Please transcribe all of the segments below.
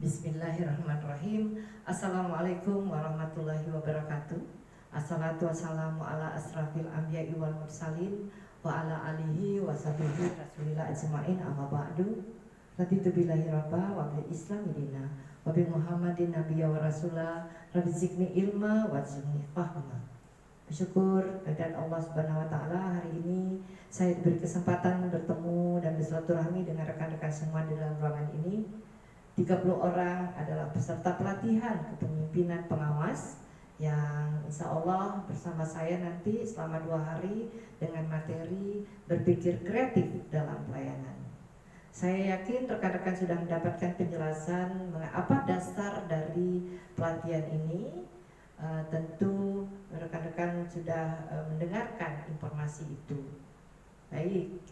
Bismillahirrahmanirrahim. Assalamualaikum warahmatullahi wabarakatuh. Assalatu wassalamu ala asrafil anbiya'i wal mursalin wa ala alihi wa sahbihi rasulillah ajma'in amma ba'du. Raditu billahi rabba wa bil islami dina wa bi muhammadin nabiyya wa rasulah rabbi zidni ilma wa zidni fahma. Bersyukur kepada Allah Subhanahu wa taala, hari ini saya diberi kesempatan bertemu dan bersilaturahmi dengan rekan-rekan semua di dalam ruangan ini. 30 orang adalah peserta pelatihan kepemimpinan pengawas yang insya Allah bersama saya nanti selama 2 hari dengan materi berpikir kreatif dalam pelayanan. Saya yakin rekan-rekan sudah mendapatkan penjelasan apa dasar dari pelatihan ini. Tentu rekan-rekan sudah mendengarkan informasi itu. Baik,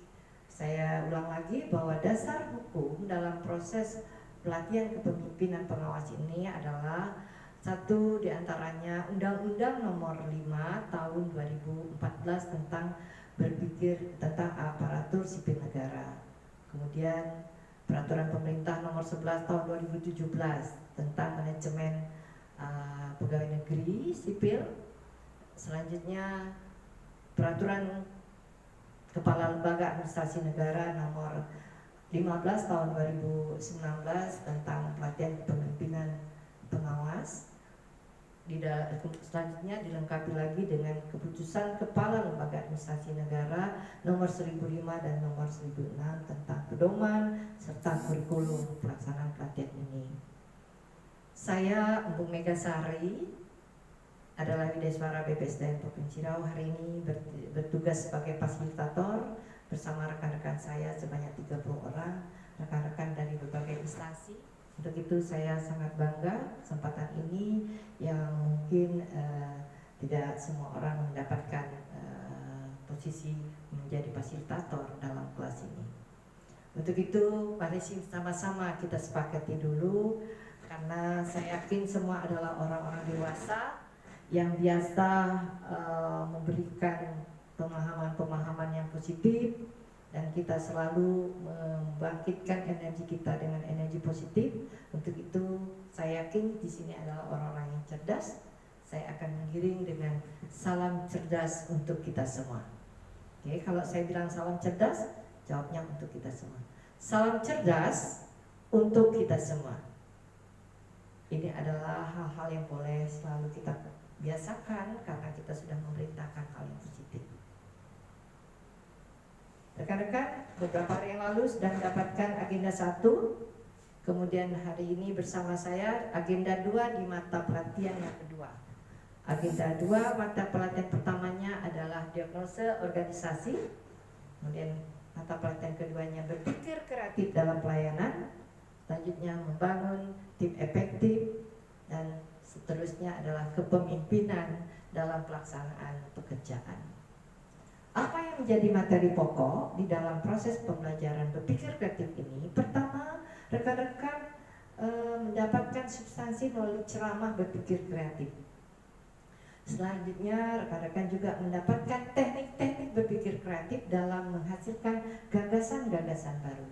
saya ulang lagi bahwa dasar hukum dalam proses pelatihan kepemimpinan pengawas ini adalah satu diantaranya Undang-Undang Nomor 5 Tahun 2014 tentang berpikir tentang aparatur sipil negara. Kemudian Peraturan Pemerintah Nomor 11 Tahun 2017 tentang manajemen pegawai negeri sipil. Selanjutnya Peraturan Kepala Lembaga Administrasi Negara Nomor 15 tahun 2019 tentang pelatihan kepemimpinan pengawas. Selanjutnya dilengkapi lagi dengan keputusan Kepala Lembaga Administrasi Negara nomor 1005 dan nomor 1006 tentang pedoman serta kurikulum pelaksanaan pelatihan ini. Saya Empung Megasari adalah Wideswara BPSDM Provinsi Riau, hari ini bertugas sebagai fasilitator bersama rekan-rekan saya sebanyak 30 orang, rekan-rekan dari berbagai instansi. Untuk itu saya sangat bangga kesempatan ini yang mungkin tidak semua orang mendapatkan posisi menjadi fasilitator dalam kelas ini. Untuk itu mari sama-sama kita sepakati dulu, karena saya yakin semua adalah orang-orang dewasa yang biasa memberikan pemahaman-pemahaman yang positif, dan kita selalu membangkitkan energi kita dengan energi positif. Untuk itu saya yakin di sini adalah orang-orang yang cerdas. Saya akan menggiring dengan salam cerdas untuk kita semua. Oke, kalau saya bilang salam cerdas, jawabnya untuk kita semua. Salam cerdas untuk kita semua. Ini adalah hal-hal yang boleh selalu kita biasakan karena kita sudah memerintahkan hal yang positif. Rekan-rekan, beberapa hari yang lalu sudah mendapatkan agenda 1, kemudian hari ini bersama saya agenda 2 di mata pelatihan yang kedua. Agenda 2 mata pelatihan pertamanya adalah diagnosa organisasi, kemudian mata pelatihan keduanya berpikir kreatif dalam pelayanan, selanjutnya membangun tim efektif, dan seterusnya adalah kepemimpinan dalam pelaksanaan pekerjaan. Apa yang menjadi materi pokok di dalam proses pembelajaran berpikir kreatif ini? Pertama, rekan-rekan mendapatkan substansi melalui ceramah berpikir kreatif. Selanjutnya, rekan-rekan juga mendapatkan teknik-teknik berpikir kreatif dalam menghasilkan gagasan-gagasan baru.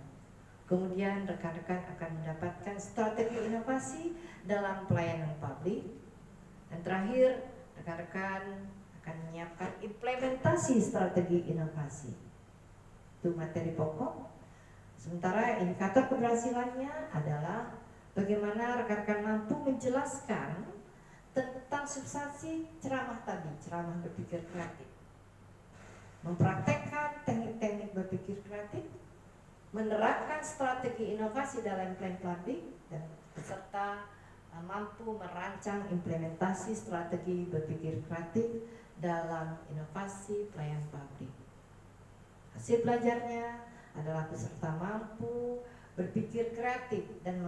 Kemudian, rekan-rekan akan mendapatkan strategi inovasi dalam pelayanan publik. Dan terakhir, rekan-rekan akan menyiapkan implementasi strategi inovasi. Itu materi pokok. Sementara indikator keberhasilannya adalah bagaimana rekan-rekan mampu menjelaskan tentang substansi ceramah tadi, ceramah berpikir kreatif, mempraktekkan teknik-teknik berpikir kreatif, menerapkan strategi inovasi dalam pelayanan publik, dan peserta mampu merancang implementasi strategi berpikir kreatif dalam inovasi pelayanan publik. Hasil belajarnya adalah peserta mampu berpikir kreatif dan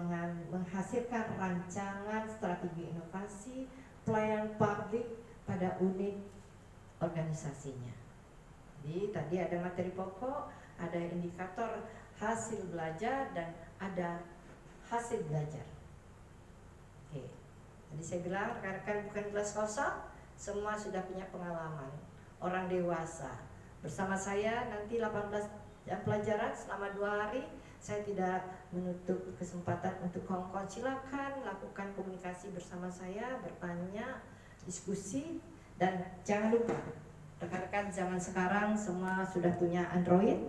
menghasilkan rancangan strategi inovasi pelayanan publik pada unit organisasinya. Jadi tadi ada materi pokok, ada indikator hasil belajar, dan ada hasil belajar. Oke. Jadi saya bilang rekan-rekan bukan kelas kosong, semua sudah punya pengalaman, orang dewasa. Bersama saya nanti 18 jam pelajaran selama 2 hari, Saya tidak menutup kesempatan untuk kawan-kawan, silakan lakukan komunikasi bersama saya, bertanya, diskusi, dan jangan lupa rekan-rekan zaman sekarang semua sudah punya Android.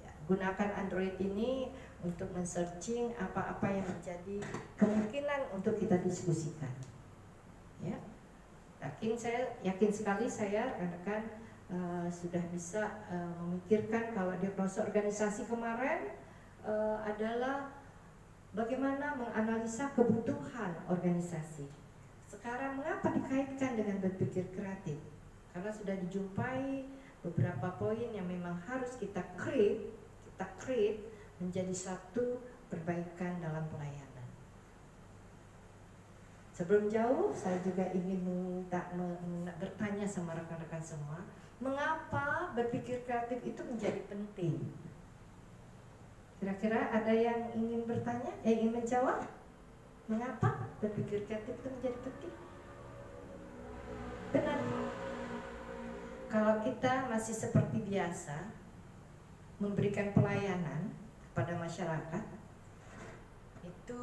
Ya, gunakan Android ini untuk men-searching apa-apa yang menjadi kemungkinan untuk kita diskusikan. Ya, yakin sekali saya rekan-rekan sudah bisa memikirkan kalau di proses organisasi kemarin adalah bagaimana menganalisa kebutuhan organisasi. Sekarang mengapa dikaitkan dengan berpikir kreatif? Karena sudah dijumpai beberapa poin yang memang harus kita create menjadi satu perbaikan dalam pelayanan. Sebelum jauh, saya juga ingin bertanya sama rekan-rekan semua, mengapa berpikir kreatif itu menjadi penting? Kira-kira ada yang ingin bertanya, ingin menjawab? Mengapa berpikir kreatif itu menjadi penting? Benar. Kalau kita masih seperti biasa memberikan pelayanan kepada masyarakat, itu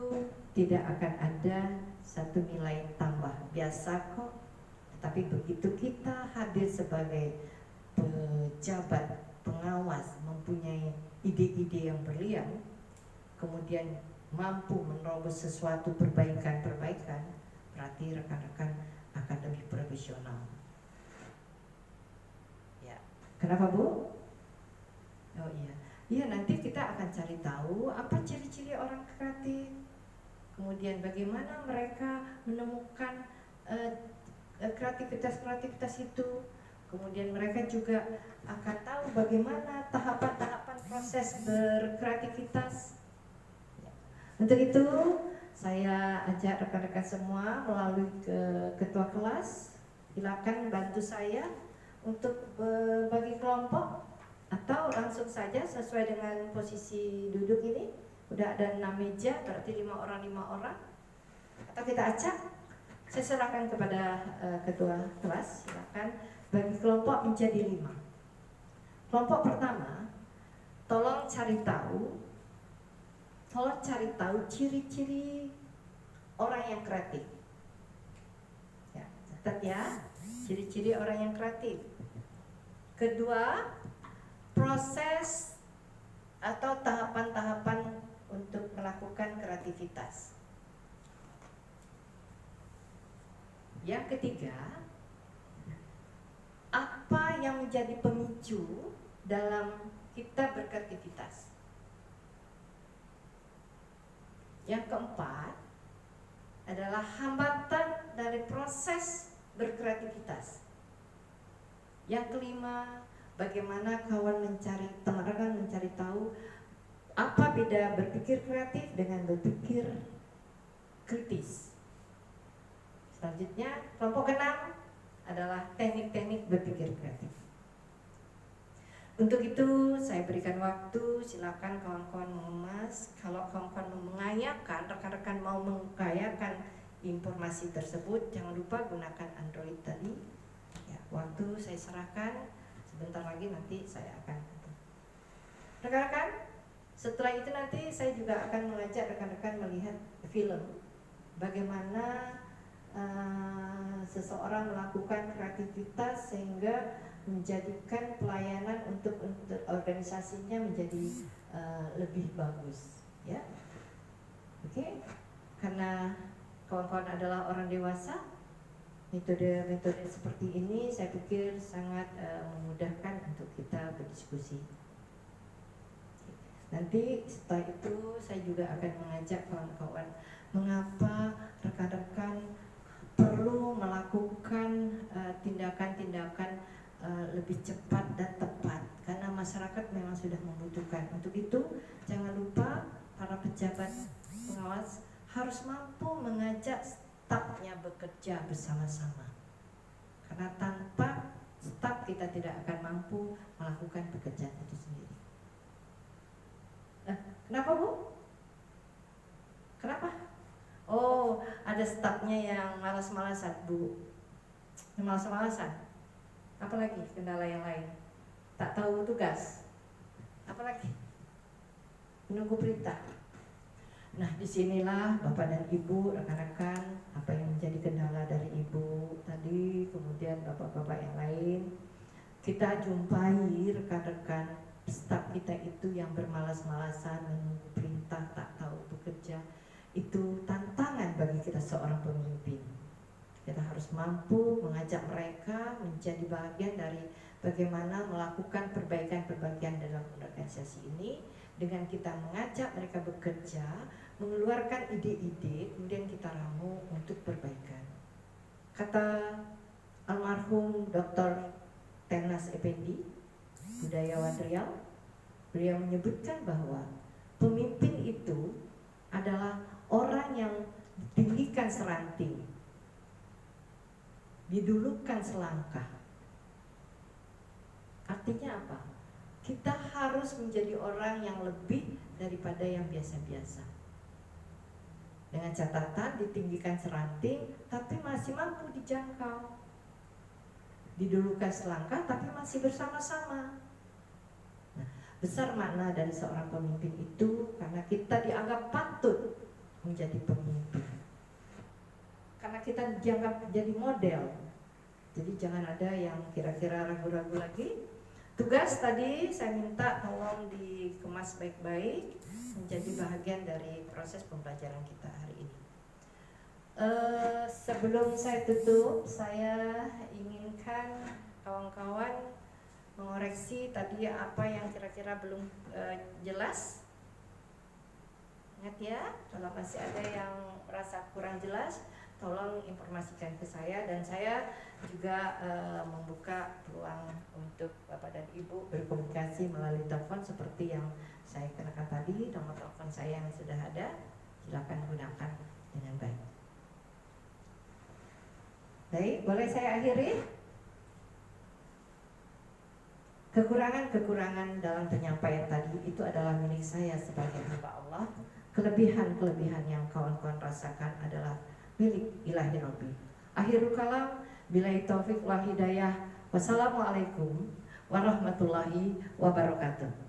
tidak akan ada satu nilai tambah. Biasa kok. Tapi begitu kita hadir sebagai pejabat pengawas, mempunyai ide-ide yang berlian, kemudian mampu menerobos sesuatu perbaikan-perbaikan, berarti rekan-rekan akan lebih profesional. Ya, kenapa Bu? Oh iya, nanti kita akan cari tahu apa ciri-ciri orang kreatif, kemudian bagaimana mereka menemukan kreativitas itu. Kemudian mereka juga akan tahu bagaimana tahapan-tahapan proses berkreativitas. Untuk itu saya ajak rekan-rekan semua melalui ketua kelas, silakan bantu saya untuk bagi kelompok atau langsung saja sesuai dengan posisi duduk ini. Udah ada 6 meja, berarti 5 orang. Atau kita acak. Saya serahkan kepada ketua kelas, silakan bagi kelompok menjadi 5. Kelompok pertama, tolong cari tahu ciri-ciri orang yang kreatif. Ya, catat ya, ciri-ciri orang yang kreatif. Kedua, proses atau tahapan-tahapan untuk melakukan kreativitas. Yang ketiga, apa yang menjadi pemicu dalam kita berkreativitas. Yang keempat adalah hambatan dari proses berkreativitas. Yang kelima, bagaimana teman-teman mencari tahu apa beda berpikir kreatif dengan berpikir kritis. Selanjutnya, kelompok keenam adalah teknik-teknik berpikir kreatif. Untuk itu saya berikan waktu, silakan kawan-kawan mengemas. Kalau kawan-kawan mengayakan, rekan-rekan mau mengayakan informasi tersebut, jangan lupa gunakan Android tadi. Ya, waktu saya serahkan, sebentar lagi nanti saya akan. Rekan-rekan, setelah itu nanti saya juga akan mengajak rekan-rekan melihat film. Bagaimana seseorang melakukan kreativitas sehingga menjadikan pelayanan untuk organisasinya menjadi lebih bagus, ya. Oke. Karena kawan-kawan adalah orang dewasa, metode-metode seperti ini saya pikir sangat memudahkan untuk kita berdiskusi. Nanti setelah itu saya juga akan mengajak kawan-kawan mengapa rekan-rekan perlu melakukan tindakan-tindakan lebih cepat dan tepat, karena masyarakat memang sudah membutuhkan. Untuk itu jangan lupa para pejabat pengawas harus mampu mengajak stafnya bekerja bersama-sama, karena tanpa staf kita tidak akan mampu melakukan pekerjaan itu sendiri. Kenapa Bu? Kenapa? Oh, ada stafnya yang malas-malasan Bu. Yang malas-malasan. Apalagi kendala yang lain? Tak tahu tugas. Apalagi? menunggu perintah. Nah, disinilah Bapak dan Ibu, rekan-rekan, apa yang menjadi kendala dari Ibu tadi, kemudian Bapak-Bapak yang lain, kita jumpai rekan-rekan staf kita itu yang bermalas-malasan menunggu perintah, tak tahu bekerja. Itu tantangan bagi kita seorang pemimpin. Kita harus mampu mengajak mereka menjadi bagian dari bagaimana melakukan perbaikan-perbaikan dalam organisasi ini, dengan kita mengajak mereka bekerja, mengeluarkan ide-ide, kemudian kita ramu untuk perbaikan. Kata almarhum Dr. Tenas Effendi, budayawan Riau, beliau menyebutkan bahwa pemimpin itu adalah orang yang ditinggikan seranting, didulukan selangkah. Artinya apa? Kita harus menjadi orang yang lebih daripada yang biasa-biasa. Dengan catatan ditinggikan seranting tapi masih mampu dijangkau. Didulukan selangkah tapi masih bersama-sama. Nah, besar makna dari seorang pemimpin itu karena kita dianggap patut menjadi pemimpin. Karena kita dianggap jadi model. Jadi jangan ada yang kira-kira ragu-ragu lagi. Tugas tadi saya minta tolong dikemas baik-baik menjadi bahagian dari proses pembelajaran kita hari ini. Sebelum saya tutup, saya inginkan kawan-kawan mengoreksi tadi apa yang kira-kira belum jelas. Ingat ya, kalau masih ada yang merasa kurang jelas, tolong informasikan ke saya, dan saya juga membuka peluang untuk Bapak dan Ibu berkomunikasi melalui telepon seperti yang saya kenakan tadi. Nomor telepon saya yang sudah ada, silakan gunakan dengan baik. Baik, boleh saya akhiri? Kekurangan-kekurangan dalam penyampaian tadi itu adalah milik saya sebagai hamba Allah. Kelebihan-kelebihan yang kawan-kawan rasakan adalah milik ilahi Rabbi. Akhirul kalam, billahi taufiq wal hidayah. Wassalamualaikum warahmatullahi wabarakatuh.